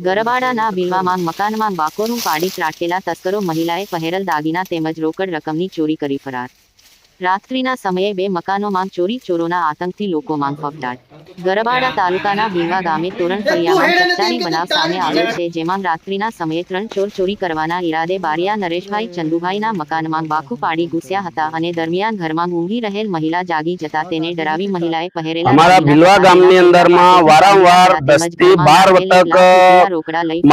ગરબાડાના ભીલવામાં મકાનમાં બાકોરું પાડી ત્રાટકેલા તસ્કરો મહિલાએ પહેરેલ દાગીના તેમજ રોકડ રકમની ચોરી કરી ફરાર। રાત્રિના સમયે બે મકાનોમાં ચોરોના આતંકથી લોકોમાં ફફડાટ। ગરબાડા તાલુકાના ભીલવા ગામે તોરણ ફળિયામાં ચકચારી બનાવ સામે આવ્યો છે, જેમાં રાત્રિના સમયે 3 ચોર ચોરી કરવાના ઈરાદે બારિયા નરેશભાઈ ચંદુભાઈના મકાનમાં બાખું પાડી ઘૂસ્યા હતા અને દરમિયાન ઘરમાં ઊંઘી રહેલ મહિલા જાગી જતા તેને ડરાવી મહિલાએ પહેરેલા हमारा भिलवा गाम ની અંદર માં વારંવાર 10 થી 12 વખત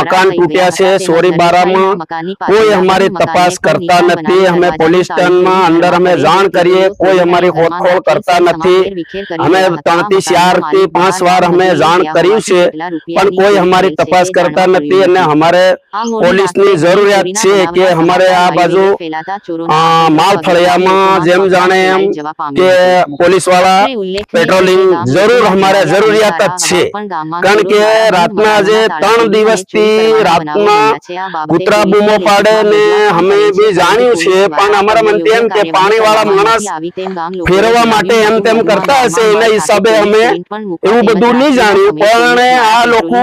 મકાન તૂટ્યા છે। ચોરી બારામાં કોઈ અમારી તપાસ કરતા નથી। અમે પોલીસ સ્ટેશનમાં અંદર અમે જાણ કરીએ, કોઈ અમારી ખોદખોળ કરતા નથી। અમે 3 થી 4 થી 5 વાર અમે જાણ કર્યું છે, પણ કોઈ અમારી તપાસ કરતા નથી। અને અમારે પોલીસની જરૂરિયાત છે કે અમારે આ બાજુ માલફળિયામાં જેમ જાણે એમ કે પોલીસ વાળા પેટ્રોલિંગ જરૂર અમારે જરૂરિયાત જ છે, કારણ કે રાતના આજે 3 દિવસથી રાતના કૂતરા બૂમો પાડે ને અમે બી જાણ્યું છે, પણ અમારા મનથી એમ કે પાણી વાળા માણસ ફેરવવા માટે એમ તેમ કરતા હશે, એના હિસાબે અમે એવું બધું નહીં જાણ્યું। પણ આ લોકો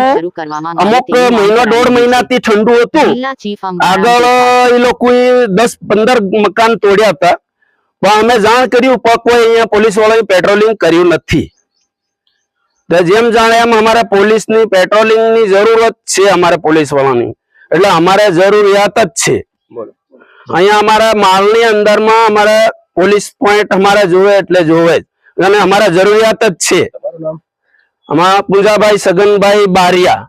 અમુક મહિનો 1.5 મહિનાથી ઠંડુ હતું, આગળ એ લોકો 10-15 મકાન તોડ્યા હતા, પણ અમે જાણ કર્યું પણ કોઈ અહીંયા પોલીસ વાળાએ પેટ્રોલિંગ કર્યું નથી। તો જેમ જાણે એમ અમારે પોલીસની પેટ્રોલિંગની જરૂરત છે, અમારે પોલીસ વાળાની, એટલે અમારે જરૂરિયાત જ છે। અહીંયા અમારા માલની અંદરમાં અમારે પોલીસ પોઈન્ટ અમારે જોવે એટલે જોવે જ, અને અમારે જરૂરિયાત જ છે। અમારા પૂંજાભાઈ સગનભાઈ બારિયા।